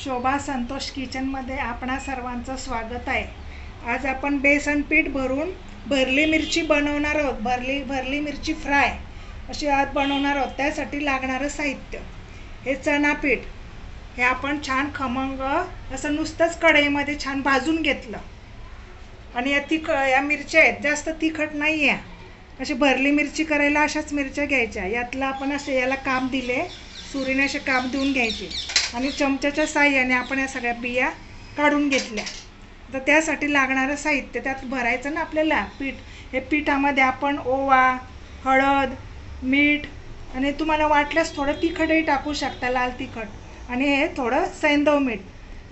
शोभा संतोष किचनमध्ये आपणा सर्वांचं स्वागत आहे। आज आपण बेसन पीठ भरून भरली मिरची बनवणार आहोत। भरली मिरची फ्राय अशी आज बनवणार आहोत। त्यासाठी लागणारं साहित्य हे चणा पीठ, हे आपण छान खमंग असं नुसतंच कढईमध्ये छान भाजून घेतलं। आणि या मिरच्या आहेत, जास्त तिखट नाही आहे। अशी भरली मिरची करायला अशाच मिरच्या घ्यायच्या। यातलं आपण असे याला काप दिले, सुरीने असे काप देऊन घ्यायचे आणि चमच्याच्या साहाय्याने आपण या सगळ्या बिया काढून घेतल्या। तर त्यासाठी लागणारं साहित्य त्यात भरायचं ना आपल्याला पीठ। हे पिठामध्ये आपण ओवा, हळद, मीठ आणि तुम्हाला वाटल्यास थोडं तिखटही टाकू शकता, लाल तिखट, आणि हे थोडं सैंधव मीठ,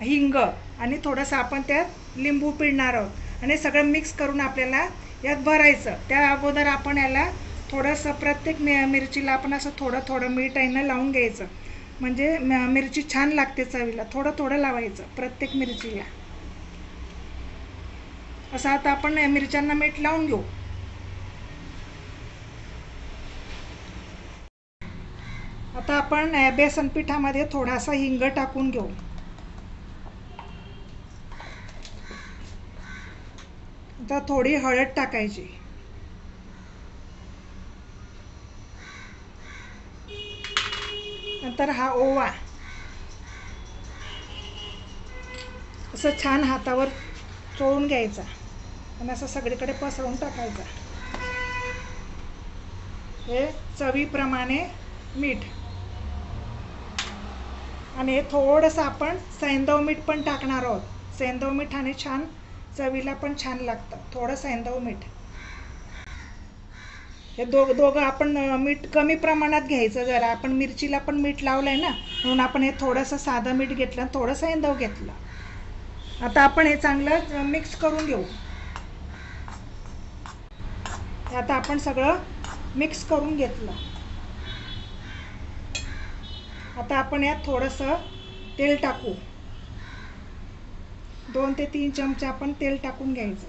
हिंग आणि थोडंसं आपण त्यात लिंबू पिळणार आहोत आणि सगळं मिक्स करून आपल्याला यात भरायचं। त्या अगोदर आपण याला थोडंसं प्रत्येक मिरचीला आपण असं थोडं थोडं मीठ आहे ना लावून घ्यायचं, म्हणजे मिरची छान लागते चवीला। थोडं थोडं लावायचं प्रत्येक मिरचीला असं। आता आपण मिरच्यांना मीठ लावून घेऊ। आता आपण बेसन पिठामध्ये थोडासा हिंग टाकून घेऊ। आता थोडी हळद टाकायची, नंतर हा ओवा असं छान हातावर चोळून घ्यायचा आणि असं सगळीकडे पसरवून टाकायचा। हे चवीप्रमाणे मीठ आणि हे थोडंसं आपण सैंधव मीठ पण टाकणार आहोत। सैंधव मिठाने छान चवीला पण छान लागतं, थोडं सैंधव मीठ। हे दोघं आपण मीठ कमी प्रमाणात घ्यायचं। जरा आपण मिरचीला पण मीठ लावलंय ना, म्हणून आपण हे थोडंसं साधं मीठ घेतलं आणि थोडं सैंधव घेतलं। आता आपण हे चांगलं मिक्स करून घेऊ। आता आपण सगळं मिक्स करून घेतलं। आता आपण यात थोडंसं तेल टाकू, 2 ते 3 चमचे आपण तेल टाकून घ्यायचं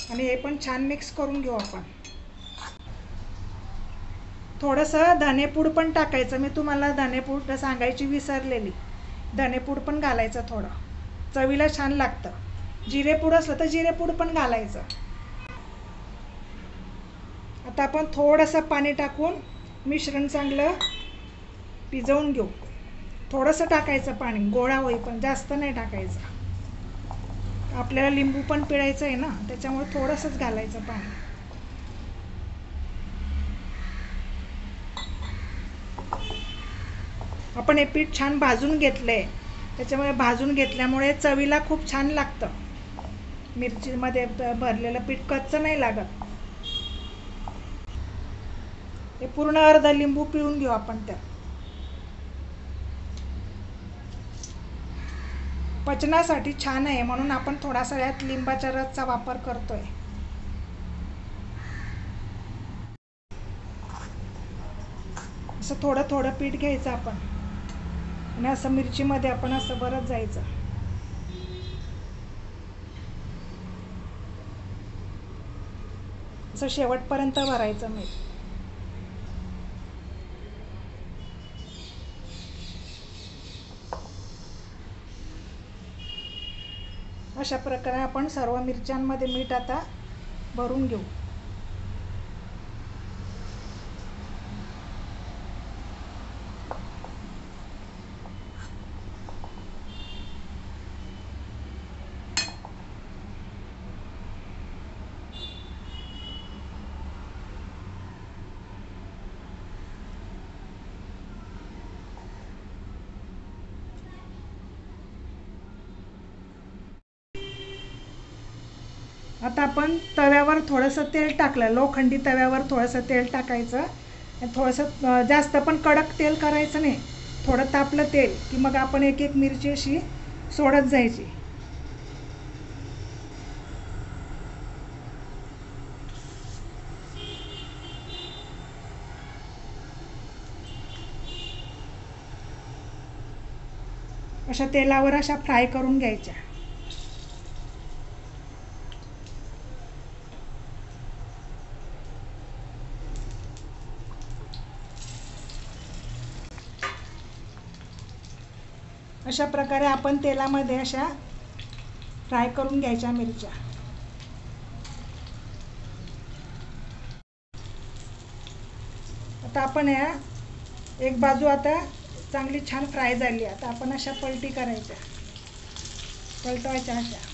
आणि हे पण छान मिक्स करून घेऊ आपण। थोडंसं धनेपूड पण टाकायचं, मी तुम्हाला धनेपूड सांगायची विसरलेली। धनेपूड पण घालायचं, थोडं चवीला छान लागतं। जिरेपूड असलं तर जिरेपूड पण घालायचं। आता आपण थोडंसं पाणी टाकून मिश्रण चांगलं भिजवून घेऊ। थोडंसं टाकायचं पाणी, गोळा होई पण जास्त नाही टाकायचं। आपल्याला लिंबू पण पिळायचं आहे ना, त्याच्यामुळे थोडंसंच घालायचं पाणी। आपण हे पीठ छान भाजून घेतलंय, त्याच्यामुळे भाजून घेतल्यामुळे चवीला खूप छान लागतं। मिरचीमध्ये भरलेलं पीठ कच्चं नाही लागत। हे पूर्ण अर्धा लिंबू पिळून घेऊ आपण त्यात। पचनासाठी छान आहे म्हणून आपण थोडासा यात लिंबाच्या रसचा वापर करतोय। असं थोडं थोडं पीठ घ्यायचं आपण आणि असं मिरचीमध्ये आपण असं भरत जायचं। असं शेवटपर्यंत भरायचं मीठ। अशा प्रकारे आपण सर्व मिरच्यांमध्ये मीठ आता भरून घेऊ। आता आपण तव्यावर थोडंसं तेल टाकलं, लोखंडी तव्यावर थोडंसं तेल टाकायचं। थोडंसं जास्त पण कडक तेल करायचं नाही, थोडं तापलं तेल की मग आपण एक एक मिरची अशी सोडत जायची। अशा तेलावर अशा फ्राय करून घ्यायच्या। अशा प्रकारे आपण तेलामध्ये अशा फ्राय करून घ्यायच्या मिरच्या। आता आपण या एक बाजू आता चांगली छान फ्राय झाली, आता आपण अशा पलटी करायच्या, पलटवायच्या अशा।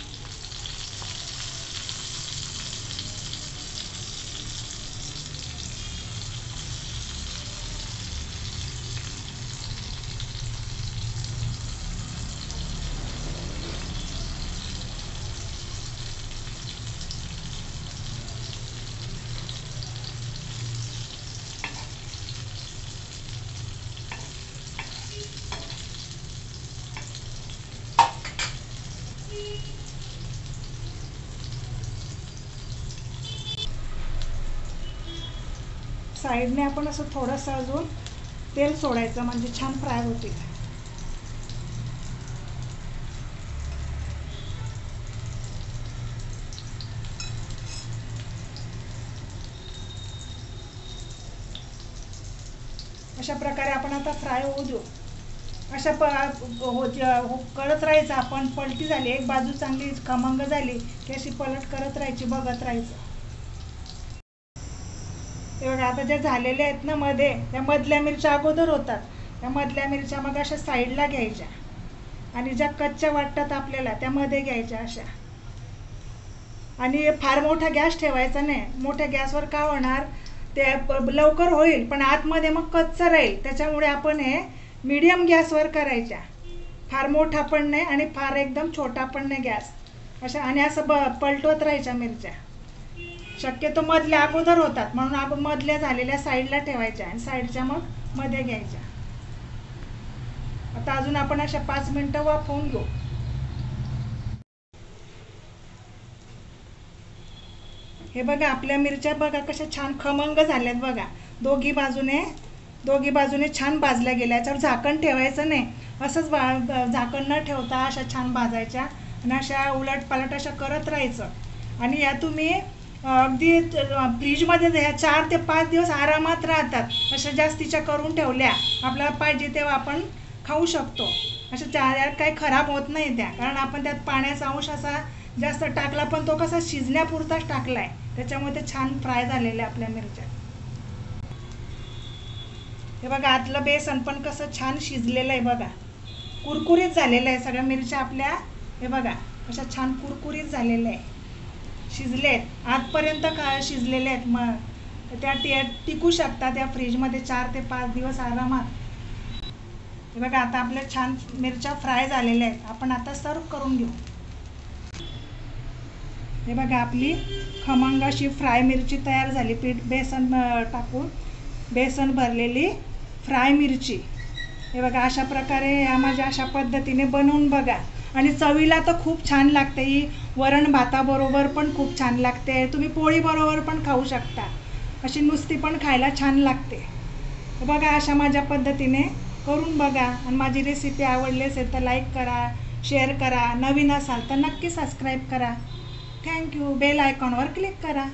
साईडने आपण असं थोडंसं अजून तेल सोडायचं म्हणजे छान फ्राय होतील। अशा प्रकारे आपण आता फ्राय होऊ देऊ। अशा करत राहायचं आपण, पलटी झाली एक बाजू चांगली खमंग झाली की अशी पलट करत राहायची, बघत राहायचं। हे बघा आता ज्या झालेल्या आहेत ना मध्ये, त्या मधल्या मिरच्या अगोदर होतात, त्या मधल्या मिरच्या मग अशा साईडला घ्यायच्या आणि ज्या कच्च्या वाटतात आपल्याला त्या मध्ये घ्यायच्या अशा। आणि फार मोठा गॅस ठेवायचा नाही, मोठ्या गॅसवर का होणार, ते लवकर होईल पण आतमध्ये मग कच्चं राहील, त्याच्यामुळे आपण हे मीडियम गॅसवर करायच्या, फार मोठा पण नाही आणि फार एकदम छोटा पण नाही गॅस अशा। आणि असं पलटवत राहायच्या मिरच्या, शक्यतो मधल्या अगोदर होतात म्हणून मधल्या झालेल्या साईडला ठेवायच्या आणि साईडच्या मग मध्ये घ्यायच्या। आता अजून आपण अशा 5 मिनिटं वाफवून घेऊ। हे बघा आपल्या मिरच्या बघा कशा छान खमंग झाल्यात बघा, दोघी बाजूने छान भाजल्या गेल्या। याच्यावर झाकण ठेवायचं नाही, असंच झाकण न ठेवता अशा छान भाजायच्या आणि अशा उलटपालट अशा करत राहायचं। आणि या तुम्ही अगदी फ्रीजमध्ये 4 ते 5 दिवस आरामात राहतात, अशा जास्तीच्या करून ठेवल्या आपल्याला पाहिजे तेव्हा आपण खाऊ शकतो। अशा यात काही खराब होत नाही त्या, कारण आपण त्यात पाण्याचा अंश असा जास्त टाकला, पण तो कसा शिजण्यापुरताच टाकलाय, त्याच्यामुळे ते छान फ्राय झालेले आपल्या मिरच्या। हे बघा आतलं बेसन पण कसं छान शिजलेलं आहे बघा, कुरकुरीत झालेलं आहे सगळ्या मिरच्या आपल्या। हे बघा अशा छान कुरकुरीत झालेल्या आहे, शिजले आहेत आतपर्यंत शिजलेले आहेत, मग त्या टिकू शकतात त्या फ्रीजमध्ये 4 ते 5 दिवस आरामात। हे बघा आता आपल्या छान मिरच्या फ्राय झालेल्या आहेत, आपण आता सर्व करून घेऊ। हे बघा आपली खमंग अशी फ्राय मिरची तयार झाली, बेसन टाकून बेसन भरलेली फ्राय मिरची। हे बघा अशा प्रकारे या माझ्या अशा पद्धतीने बनवून बघा, आणि चवीला तर खूप छान लागते ही, वरण भाताबरोबर पण खूप छान लागते, तुम्ही पोळीबरोबर पण खाऊ शकता, अशी नुसती पण खायला छान लागते। बघा अशा माझ्या पद्धतीने करून बघा, आणि माझी रेसिपी आवडली असेल तर लाईक करा, शेअर करा, नवीन असाल तर नक्की सबस्क्राईब करा। थँक्यू, बेल आयकॉनवर क्लिक करा।